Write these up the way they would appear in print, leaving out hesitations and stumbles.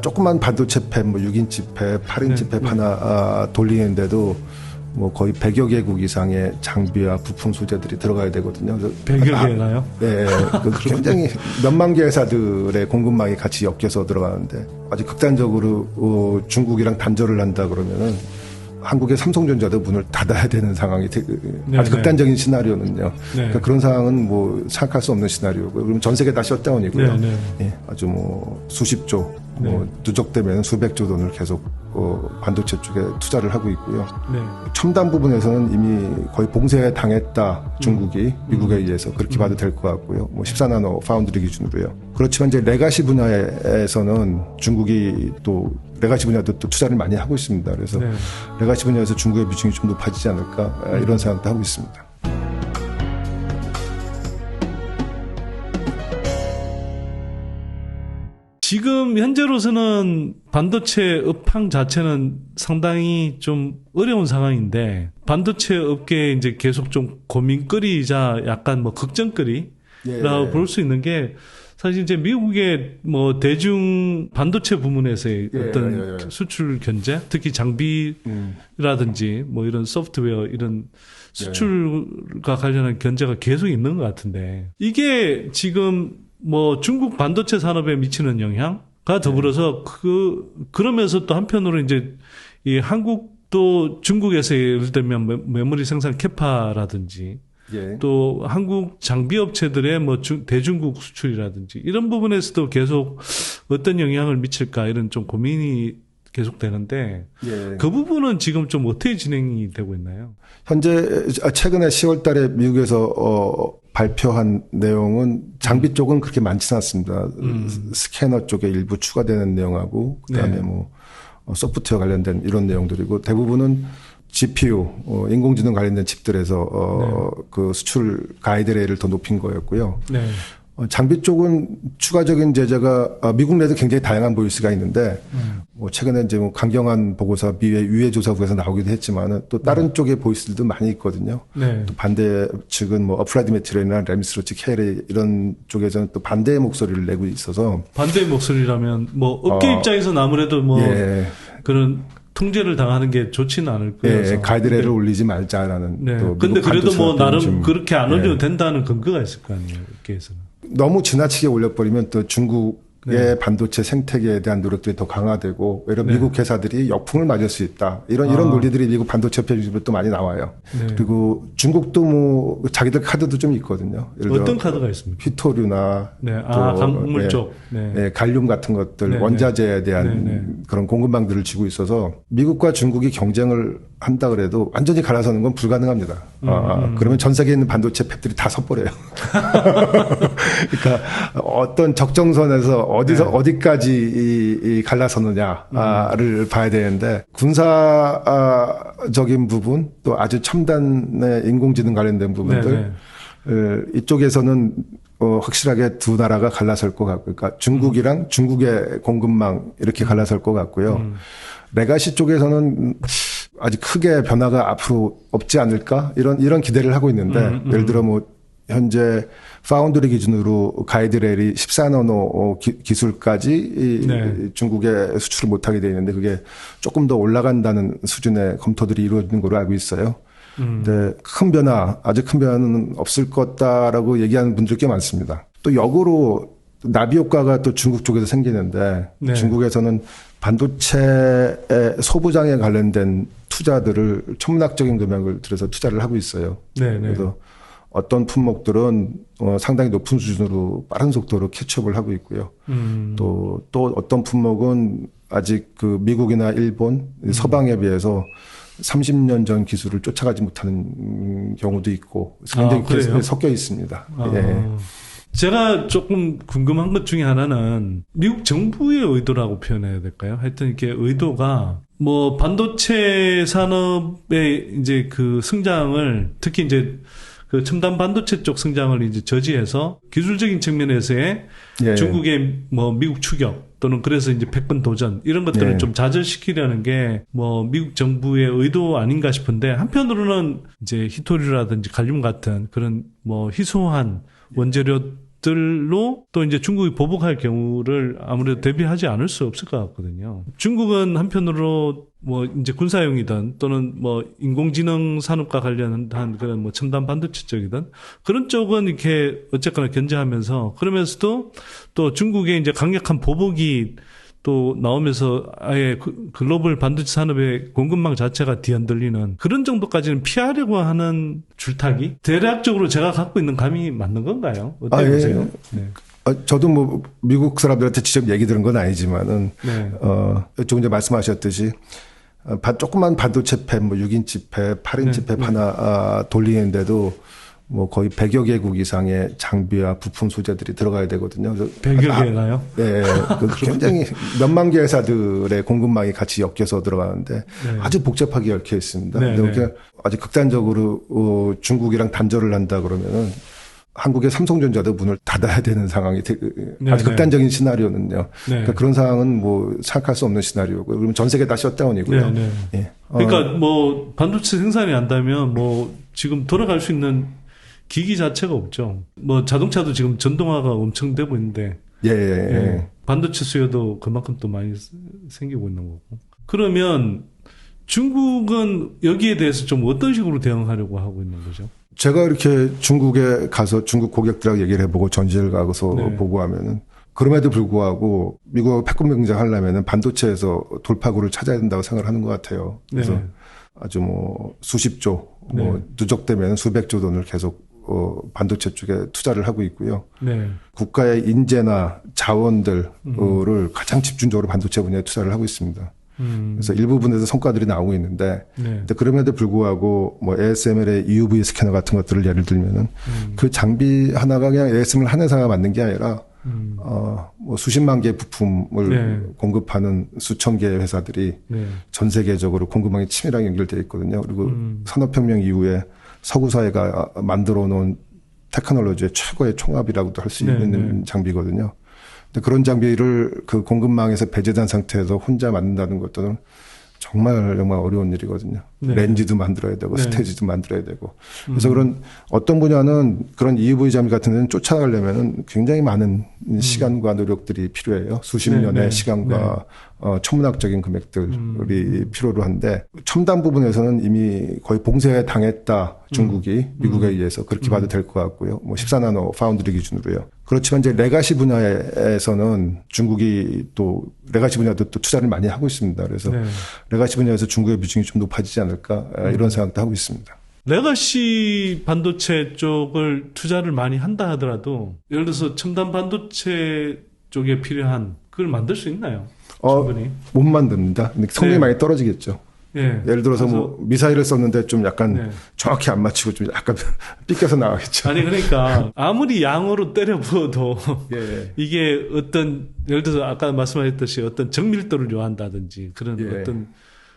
조그만 반도체 팹, 뭐 6인치 팹, 8인치 팹 하나 돌리는데도 뭐 거의 100여 개국 이상의 장비와 부품 소재들이 들어가야 되거든요. 100여 개나요? 네. 굉장히 몇만 개 회사들의 공급망이 같이 엮여서 들어가는데 아주 극단적으로 중국이랑 단절을 한다 그러면은 한국의 삼성전자도 문을 닫아야 되는 상황이 아주 극단적인 시나리오는요. 그러니까 그런 상황은 뭐 생각할 수 없는 시나리오고요. 그럼 전 세계 다 셧다운이고요. 예, 아주 뭐 수십조, 뭐 누적되면 수백조 돈을 계속 반도체 쪽에 투자를 하고 있고요. 첨단 부분에서는 이미 거의 봉쇄에 당했다. 중국이 미국에 의해서 그렇게 봐도 될 것 같고요. 뭐 14나노 파운드리 기준으로요. 그렇지만 이제 레가시 분야에서는 중국이 또 레가시 분야도 또 투자를 많이 하고 있습니다. 그래서 레가시 분야에서 중국의 비중이 좀 높아지지 않을까 이런 생각도 하고 있습니다. 지금 현재로서는 반도체 업황 자체는 상당히 좀 어려운 상황인데 반도체 업계에 이제 계속 좀 고민거리이자 약간 뭐 걱정거리라고 볼 수 있는 게 사실 이제 미국의 뭐 대중 반도체 부문에서의 어떤 수출 견제, 특히 장비라든지 뭐 이런 소프트웨어 이런 수출과 관련한 견제가 계속 있는 것 같은데 이게 지금 뭐 중국 반도체 산업에 미치는 영향과 더불어서 그러면서 또 한편으로 이제 이 한국도 중국에서 예를 들면 메모리 생산 캐파라든지 또 한국 장비 업체들의 뭐 대중국 수출이라든지 이런 부분에서도 계속 어떤 영향을 미칠까 이런 좀 고민이 계속되는데 그 부분은 지금 좀 어떻게 진행이 되고 있나요? 현재 최근에 10월 달에 미국에서 발표한 내용은 장비 쪽은 그렇게 많지는 않습니다. 스캐너 쪽에 일부 추가되는 내용하고 그다음에 뭐 소프트웨어 관련된 이런 내용들이고 대부분은 GPU, 인공지능 관련된 칩들에서 그 수출 가이드레일을 더 높인 거였고요. 장비 쪽은 추가적인 제재가 미국 내도 굉장히 다양한 보일 수가 있는데 뭐 최근에 이제 뭐 강경한 보고서 유해조사부에서 나오기도 했지만은 또 다른 쪽의 보이스들도 많이 있거든요. 또 반대 측은 뭐 어플라이드 매트리얼이나 램스로치 KLA 이런 쪽에서는 또 반대의 목소리를 내고 있어서 반대의 목소리라면 뭐 업계 입장에서는 아무래도 뭐 그런 통제를 당하는 게 좋지는 않을 거여서 가이드레일을 올리지 말자라는. 근데 그래도 뭐 나름 그렇게 안 올려도 된다는 근거가 있을 거 아니에요, 업계에서는. 너무 지나치게 올려버리면 또 중국의 반도체 생태계에 대한 노력들이 더 강화되고 오히려 미국 회사들이 역풍을 맞을 수 있다. 이런 논리들이 미국 반도체 협회 중심으로 또 많이 나와요. 그리고 중국도 뭐 자기들 카드도 좀 있거든요. 예를 들어 어떤 카드가 있습니까? 휘토류나 또 광물 쪽, 갈륨 같은 것들, 원자재에 대한 그런 공급망들을 쥐고 있어서 미국과 중국이 경쟁을 한다 그래도 완전히 갈라서는 건 불가능합니다. 그러면 전 세계에 있는 반도체 팹들이 다 섰버려요. 그러니까 어떤 적정선에서 어디까지 갈라서느냐를 봐야 되는데 군사적인 부분 또 아주 첨단의 인공지능 관련된 부분들 이쪽에서는 확실하게 두 나라가 갈라설 것 같고 그러니까 중국이랑 중국의 공급망 이렇게 갈라설 것 같고요. 레가시 쪽에서는 아직 크게 변화가 앞으로 없지 않을까 이런 기대를 하고 있는데 예를 들어 뭐 현재 파운드리 기준으로 가이드레일이 14나노 기술까지 중국에 수출을 못하게 돼 있는데 그게 조금 더 올라간다는 수준의 검토들이 이루어지는 걸로 알고 있어요. 근데 아주 큰 변화는 없을 거다라고 얘기하는 분들 꽤 많습니다. 또 역으로 나비 효과가 또 중국 쪽에서 생기는데 중국에서는 반도체의 소부장에 관련된 투자들을 천문학적인 금액을 들여서 투자를 하고 있어요. 그래서 어떤 품목들은 상당히 높은 수준으로 빠른 속도로 캐치업을 하고 있고요. 또 어떤 품목은 아직 그 미국이나 일본, 서방에 비해서 30년 전 기술을 쫓아가지 못하는 경우도 있고 굉장히 섞여 있습니다. 제가 조금 궁금한 것 중에 하나는 미국 정부의 의도라고 표현해야 될까요? 하여튼 이렇게 의도가 뭐 반도체 산업의 이제 그 성장을 특히 이제 그 첨단 반도체 쪽 성장을 이제 저지해서 기술적인 측면에서의 중국의 뭐 미국 추격 또는 그래서 이제 패권 도전 이런 것들을 좀 좌절시키려는 게 뭐 미국 정부의 의도 아닌가 싶은데 한편으로는 이제 히토류라든지 갈륨 같은 그런 뭐 희소한 원재료 것들로 또 이제 중국이 보복할 경우를 아무래도 대비하지 않을 수 없을 것 같거든요. 중국은 한편으로 뭐 이제 군사용이든 또는 뭐 인공지능 산업과 관련한 그런 뭐 첨단 반도체 쪽이든 그런 쪽은 이렇게 어쨌거나 견제하면서 그러면서도 또 중국의 이제 강력한 보복이 또 나오면서 아예 글로벌 반도체 산업의 공급망 자체가 뒤흔들리는 그런 정도까지는 피하려고 하는 줄타기? 대략적으로 제가 갖고 있는 감이 맞는 건가요? 어떻게 보세요? 예. 네. 저도 뭐 미국 사람들한테 직접 얘기 들은 건 아니지만은 네. 조금 전에 말씀하셨듯이 조그만 반도체 팹, 뭐 6인치 팹, 8인치 팹 하나 돌리는데도 뭐 거의 100여 개국 이상의 장비와 부품 소재들이 들어가야 되거든요. 100여 개가요? 네. 굉장히 몇만 개 회사들의 공급망이 같이 엮여서 들어가는데 네. 아주 복잡하게 얽혀 있습니다. 네, 근데 네. 아주 극단적으로 중국이랑 단절을 한다 그러면은 한국의 삼성전자도 문을 닫아야 되는 상황이 네, 아주 극단적인 시나리오는요. 네. 그러니까 그런 상황은 뭐 생각할 수 없는 시나리오고 그러면 전 세계 다 셧다운이고요. 네, 네. 예. 그러니까 뭐 반도체 생산이 안 되면 뭐 지금 돌아갈 수 있는 기기 자체가 없죠. 뭐 자동차도 지금 전동화가 엄청 되고 있는데 예. 반도체 수요도 그만큼 또 많이 생기고 있는 거고. 그러면 중국은 여기에 대해서 좀 어떤 식으로 대응하려고 하고 있는 거죠? 제가 이렇게 중국에 가서 중국 고객들하고 얘기를 해보고 전지를 가서 네. 보고 하면은 그럼에도 불구하고 미국하고 패권 경쟁하려면은 반도체에서 돌파구를 찾아야 된다고 생각을 하는 것 같아요. 그래서 네. 아주 뭐 수십조, 뭐 누적되면 수백조 돈을 계속 반도체 쪽에 투자를 하고 있고요. 네. 국가의 인재나 자원들을 가장 집중적으로 반도체 분야에 투자를 하고 있습니다. 그래서 일부분에서 성과들이 나오고 있는데, 근데 그럼에도 불구하고 뭐 ASML의 EUV 스캐너 같은 것들을 예를 들면은 그 장비 하나가 그냥 ASML 한 회사가 만든 게 아니라 뭐 수십만 개의 부품을 공급하는 수천 개의 회사들이 전 세계적으로 공급망이 치밀하게 연결되어 있거든요. 그리고 산업혁명 이후에 서구 사회가 만들어 놓은 테크놀로지의 최고의 총합이라고도 할 수 있는 장비거든요. 근데 그런 장비를 그 공급망에서 배제된 상태에서 혼자 만든다는 것들은 정말 어려운 일이거든요. 네. 렌즈도 만들어야 되고 스테이지도 만들어야 되고. 그래서 그런 어떤 분야는 그런 EUV 장비 같은 데는 쫓아가려면은 굉장히 많은 시간과 노력들이 필요해요. 수십 년의 시간과 천문학적인 금액들이 필요로 한데 첨단 부분에서는 이미 거의 봉쇄에 당했다. 중국이 미국에 의해서 그렇게 봐도 될 것 같고요. 뭐 14나노 파운드리 기준으로요. 그렇지만 이제 레가시 분야에서는 중국이 또 레가시 분야도 또 투자를 많이 하고 있습니다. 그래서 레가시 분야에서 중국의 비중이 좀 높아지지 않을까 이런 생각도 하고 있습니다. 레가시 반도체 쪽을 투자를 많이 한다 하더라도 예를 들어서 첨단 반도체 쪽에 필요한 그걸 만들 수 있나요? 충분히? 못 만듭니다. 근데 성능이 많이 떨어지겠죠. 예를 들어서 뭐 미사일을 썼는데 좀 약간 정확히 안 맞추고 좀 약간 삐껴서 나가겠죠. 아니 그러니까 아무리 양으로 때려 부어도 이게 어떤 예를 들어서 아까 말씀하셨듯이 어떤 정밀도를 요한다든지 그런 어떤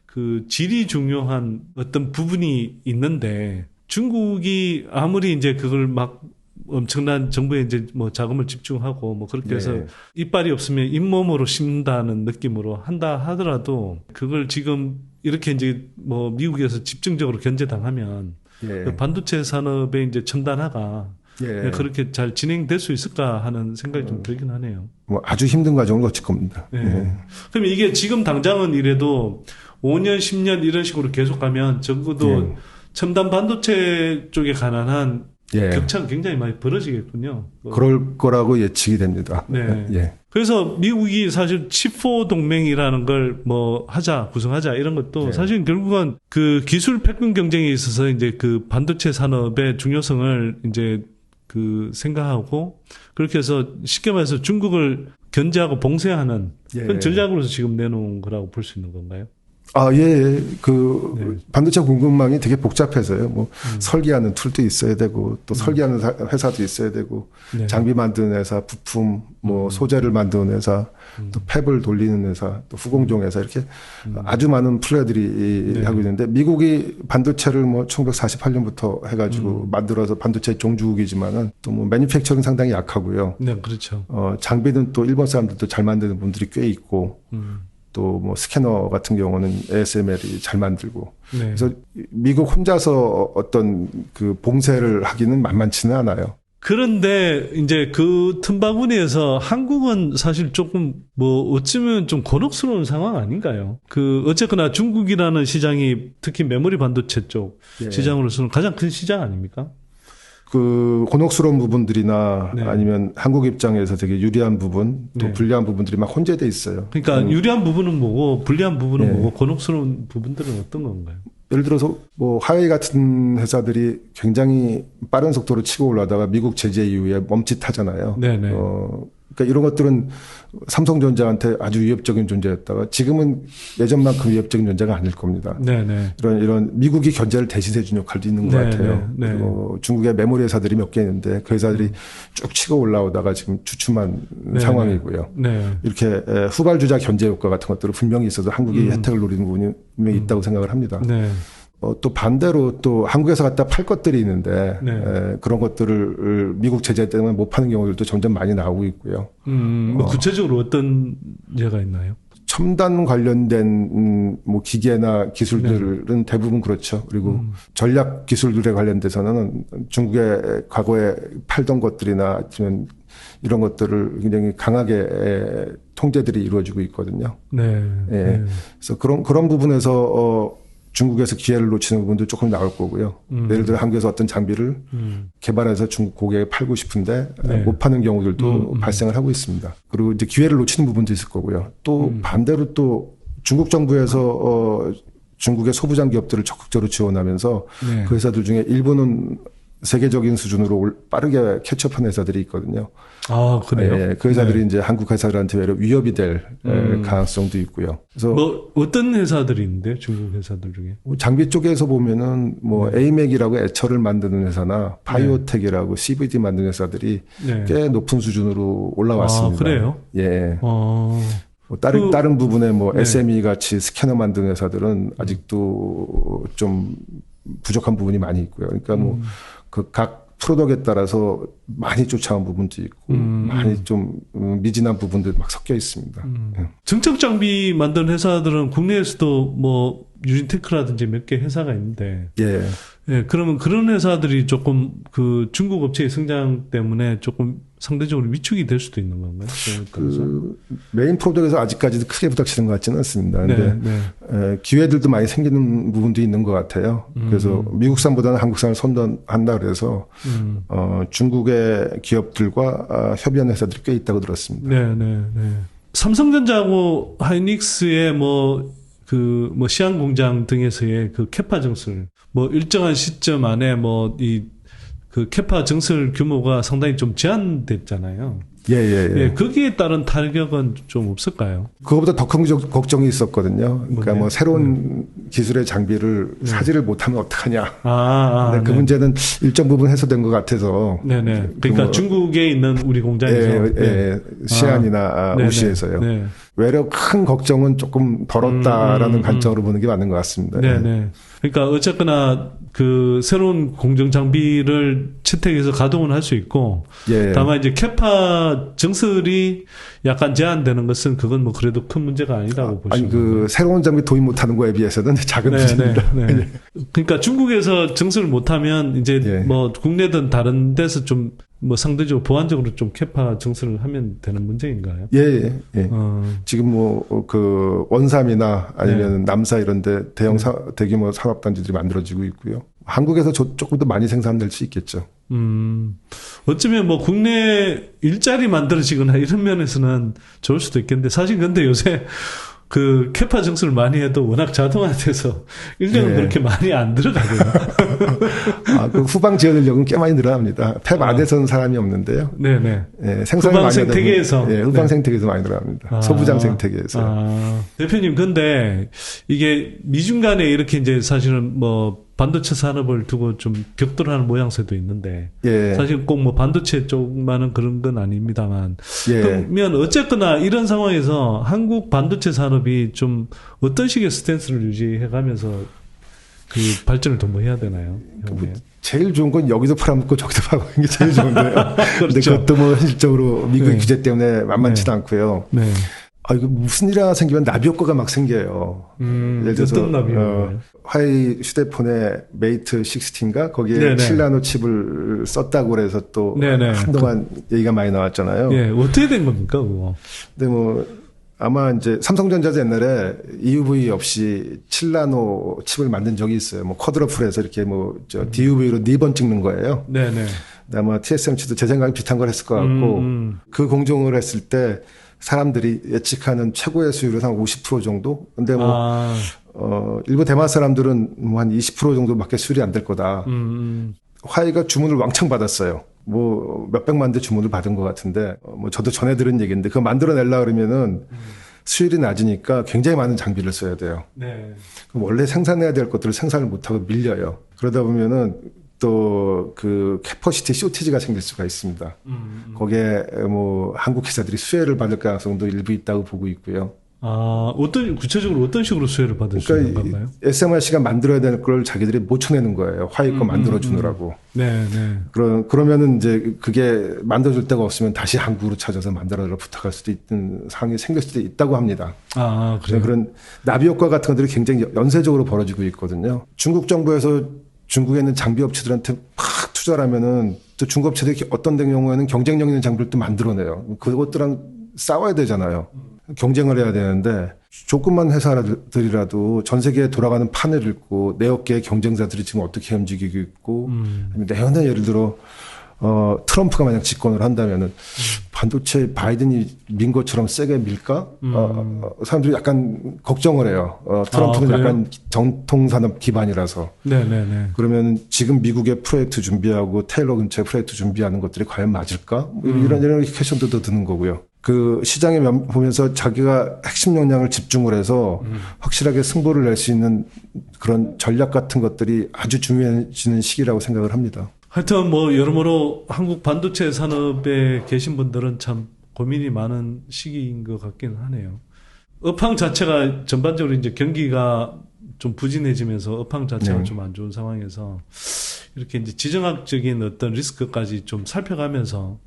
그 질이 중요한 어떤 부분이 있는데 중국이 아무리 이제 그걸 막 엄청난 정부에 이제 뭐 자금을 집중하고 뭐 그렇게 해서 이빨이 없으면 잇몸으로 씹는다는 느낌으로 한다 하더라도 그걸 지금 이렇게 이제 뭐 미국에서 집중적으로 견제당하면 그 반도체 산업의 이제 첨단화가 그렇게 잘 진행될 수 있을까 하는 생각이 좀 들긴 하네요. 뭐 아주 힘든 과정을 거칠 겁니다. 그럼 이게 지금 당장은 이래도 5년, 10년 이런 식으로 계속 가면 적어도 첨단 반도체 쪽에 관한 격차가 굉장히 많이 벌어지겠군요. 그럴 거라고 예측이 됩니다. 그래서 미국이 사실 칩4 동맹이라는 걸 뭐 구성하자 이런 것도 사실 결국은 그 기술 패권 경쟁에 있어서 이제 그 반도체 산업의 중요성을 이제 그 생각하고 그렇게 해서 쉽게 말해서 중국을 견제하고 봉쇄하는 그런 전략으로서 지금 내놓은 거라고 볼 수 있는 건가요? 반도체 공급망이 되게 복잡해서요. 뭐, 설계하는 툴도 있어야 되고, 또 설계하는 회사도 있어야 되고, 장비 만드는 회사, 부품, 뭐, 소재를 만드는 회사, 또 팹을 돌리는 회사, 또 후공정 회사, 이렇게 아주 많은 플레이들이 하고 있는데, 미국이 반도체를 뭐, 1948년부터 해가지고 만들어서 반도체 종주국이지만은, 또 뭐, 매니팩처는 상당히 약하고요. 네, 그렇죠. 장비는 또 일본 사람들도 잘 만드는 분들이 꽤 있고, 또 뭐 스캐너 같은 경우는 ASML이 잘 만들고 그래서 미국 혼자서 어떤 그 봉쇄를 하기는 만만치는 않아요. 그런데 이제 그 틈바구니에서 한국은 사실 조금 뭐 어쩌면 좀 곤혹스러운 상황 아닌가요? 그 어쨌거나 중국이라는 시장이 특히 메모리 반도체 쪽 예. 시장으로서는 가장 큰 시장 아닙니까? 그 곤혹스러운 부분들이나 네. 아니면 한국 입장에서 되게 유리한 부분 또 네. 불리한 부분들이 막 혼재돼 있어요. 그러니까 유리한 부분은 뭐고 불리한 부분은 네. 뭐고 곤혹스러운 부분들은 어떤 건가요? 예를 들어서 뭐 화웨이 같은 회사들이 굉장히 빠른 속도로 치고 올라다가 미국 제재 이후에 멈칫하잖아요. 네네. 그러니까 이런 것들은 삼성전자한테 아주 위협적인 존재였다가 지금은 예전만큼 위협적인 존재가 아닐 겁니다. 네네. 이런 미국이 견제를 대신해 준 역할도 있는 것 같아요. 네. 그리고 중국의 메모리 회사들이 몇 개 있는데 그 회사들이 쭉 치고 올라오다가 지금 주춤한 상황이고요. 네. 이렇게 후발주자 견제 효과 같은 것들은 분명히 있어서 한국이 혜택을 노리는 부분이 분명히 있다고 생각을 합니다. 네. 또 반대로 또 한국에서 갖다 팔 것들이 있는데 네. 그런 것들을 미국 제재 때문에 못 파는 경우들도 점점 많이 나오고 있고요. 뭐 구체적으로 어떤 예가 있나요? 첨단 관련된 뭐 기계나 기술들은 대부분 그렇죠. 그리고 전략 기술들에 관련돼서는 중국의 과거에 팔던 것들이나 아니면 이런 것들을 굉장히 강하게 통제들이 이루어지고 있거든요. 네. 예. 네. 그래서 그런 부분에서 중국에서 기회를 놓치는 부분도 조금 나올 거고요. 예를 들어 한국에서 어떤 장비를 개발해서 중국 고객에 팔고 싶은데 네. 못 파는 경우들도 발생을 하고 있습니다. 그리고 이제 기회를 놓치는 부분도 있을 거고요. 또 반대로 또 중국 정부에서 중국의 소부장 기업들을 적극적으로 지원하면서 네. 그 회사들 중에 일부는 세계적인 수준으로 빠르게 캐치업한 회사들이 있거든요. 아, 그래요? 예, 그 회사들이 이제 한국 회사들한테 외려 위협이 될 가능성도 있고요. 그래서 뭐 어떤 회사들이 있는데 중국 회사들 중에? 장비 쪽에서 보면은 뭐 에이맥이라고 애처를 만드는 회사나 바이오텍이라고 CVD 만드는 회사들이 네. 꽤 높은 수준으로 올라왔습니다. 아, 그래요? 예. 뭐 다른 부분에 뭐 네. SME 같이 스캐너 만드는 회사들은 아직도 좀 부족한 부분이 많이 있고요. 그러니까 뭐 그 각 프로덕트에 따라서 많이 쫓아온 부분도 있고 많이 좀 미진한 부분도 막 섞여 있습니다. 증척 장비 만드는 회사들은 국내에서도 뭐 유진테크라든지 몇 개 회사가 있는데, 예. 예, 그러면 그런 회사들이 조금 그 중국 업체의 성장 때문에 조금 상대적으로 위축이 될 수도 있는 건가요? 그 메인 프로덕트에서 아직까지도 크게 부닥치는 것 같지는 않습니다. 근데 네. 기회들도 많이 생기는 부분도 있는 것 같아요. 그래서 미국산보다는 한국산을 선도한다 그래서 중국의 기업들과 협의하는 회사들이 꽤 있다고 들었습니다. 네. 삼성전자하고 하이닉스의 뭐 시안 공장 등에서의 그 캐파 증설, 뭐 일정한 시점 안에 그 캐파 증설 규모가 상당히 좀 제한됐잖아요. 예. 거기에 따른 타격은 좀 없을까요? 그거보다 더 큰 걱정이 있었거든요. 그러니까 뭐 새로운 기술의 장비를 사지를 못하면 어떡하냐. 근데 그 문제는 일정 부분 해소된 것 같아서. 네네. 그러니까 중국에 있는 우리 공장에서. 시안이나 우시에서요. 네. 외려 큰 걱정은 조금 덜었다라는 관점으로 보는 게 맞는 것 같습니다. 네네. 그러니까 어쨌거나 그 새로운 공정 장비를 채택해서 가동을 할 수 있고, 다만 이제 캐파 증설이 약간 제한되는 것은 그건 뭐 그래도 큰 문제가 아니라고 보시면. 그 새로운 장비 도입 못하는 거에 비해서는 작은 문제입니다. 네. 그러니까 중국에서 증설을 못하면 이제 뭐 국내든 다른 데서 좀 뭐 상대적으로 보완적으로 좀 캐파 증설을 하면 되는 문제인가요? 예. 지금 뭐 그 원삼이나 아니면 남사 이런데 대규모 산업단지들이 만들어지고 있고요. 한국에서 조금 더 많이 생산될 수 있겠죠. 어쩌면 뭐 국내 일자리 만들어지거나 이런 면에서는 좋을 수도 있겠는데 사실 근데 요새 그 캐파 증설을 많이 해도 워낙 자동화돼서 인력은 그렇게 많이 안 들어가고요. 그 후방 지원 인력은 꽤 많이 늘어납니다. 팹 안에서는 사람이 없는데요. 네네. 생산이 후방 많이 생태계에서. 후방 생태계에서 많이 들어갑니다. 소부장 생태계에서. 대표님, 근데 이게 미중 간에 이렇게 이제 사실은 뭐 반도체 산업을 두고 좀 격돌하는 모양새도 있는데 사실 꼭 뭐 반도체 쪽만은 그런 건 아닙니다만 그러면 어쨌거나 이런 상황에서 한국 반도체 산업이 좀 어떤 식의 스탠스를 유지해가면서 그 발전을 더 뭐 해야 되나요? 제일 좋은 건 여기도 팔아먹고 저기도 팔아먹는 게 제일 좋은데요. 그런데 그것도 뭐 현실적으로 미국의 규제 때문에 만만치도 않고요. 이거 무슨 일 하나 생기면 나비 효과가 막 생겨요. 예를 들어서 어떤 나비 효과요? 화웨이 휴대폰에 메이트 16인가 거기에 네네. 7나노 칩을 썼다고 그래서 또 네네. 한동안 얘기가 많이 나왔잖아요. 예, 어떻게 된 겁니까, 그거? 근데 뭐 아마 이제 삼성전자도 옛날에 EUV 없이 7나노 칩을 만든 적이 있어요. 뭐 쿼드러플에서 이렇게 뭐 DUV로 4번 찍는 거예요. 네네. 아마 TSMC도 제 생각에 비슷한 걸 했을 것 같고 그 공정을 했을 때 사람들이 예측하는 최고의 수율은 한 50% 정도. 근데 뭐 일부 대만 사람들은 뭐 한 20% 정도밖에 수율이 안 될 거다. 화웨이가 주문을 왕창 받았어요. 뭐 몇백만 대 주문을 받은 것 같은데 뭐 저도 전해 들은 얘기인데 그거 만들어내려 그러면은 수율이 낮으니까 굉장히 많은 장비를 써야 돼요. 네. 그럼 원래 생산해야 될 것들을 생산을 못하고 밀려요. 그러다 보면은 또 그 캐퍼시티 쇼티지가 생길 수가 있습니다. 거기에 뭐 한국 회사들이 수혜를 받을 가능성도 일부 있다고 보고 있고요. 구체적으로 어떤 식으로 수혜를 받을 수 있는 건가요? SMRC가 만들어야 될 걸 자기들이 못 쳐내는 거예요. 화웨이 거 만들어주느라고. 네. 그러면은 이제 그게 만들어줄 데가 없으면 다시 한국으로 찾아서 만들어달라 부탁할 수도 있는 상황이 생길 수도 있다고 합니다. 그래요? 그런 나비 효과 같은 것들이 굉장히 연쇄적으로 벌어지고 있거든요. 중국 정부에서 중국에 있는 장비 업체들한테 막 투자를 하면은 또 중국 업체들이 어떤 경우에는 경쟁력 있는 장비를 또 만들어내요. 그것들랑 싸워야 되잖아요. 경쟁을 해야 되는데 조그만 회사들이라도 전 세계에 돌아가는 판을 읽고 내 업계의 경쟁자들이 지금 어떻게 움직이고 있고 내년에 예를 들어 트럼프가 만약 집권을 한다면은 반도체 바이든이 민 것처럼 세게 밀까? 사람들이 약간 걱정을 해요. 트럼프는 약간 정통산업 기반이라서. 네네네. 그러면 지금 미국의 프로젝트 준비하고 테일러 근처에 프로젝트 준비하는 것들이 과연 맞을까? 이런 퀘션도 드는 거고요. 그 시장에 보면서 자기가 핵심 역량을 집중을 해서 확실하게 승부를 낼 수 있는 그런 전략 같은 것들이 아주 중요해지는 시기라고 생각을 합니다. 하여튼 뭐 여러모로 한국 반도체 산업에 계신 분들은 참 고민이 많은 시기인 것 같기는 하네요. 업황 자체가 전반적으로 이제 경기가 좀 부진해지면서 업황 자체가 좀 안 좋은 상황에서 이렇게 이제 지정학적인 어떤 리스크까지 좀 살펴가면서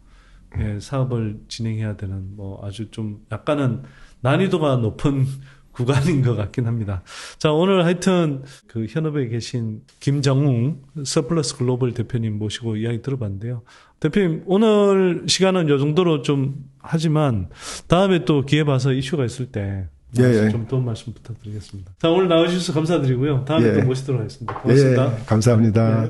사업을 진행해야 되는 뭐 아주 좀 약간은 난이도가 높은 구간인 것 같긴 합니다. 자, 오늘 하여튼 그 현업에 계신 김정웅 서플러스 글로벌 대표님 모시고 이야기 들어봤는데요. 대표님, 오늘 시간은 이 정도로 좀 하지만 다음에 또 기회 봐서 이슈가 있을 때 좀 도움 말씀 부탁드리겠습니다. 자, 오늘 나와주셔서 감사드리고요. 다음에 또 모시도록 하겠습니다. 고맙습니다. 감사합니다.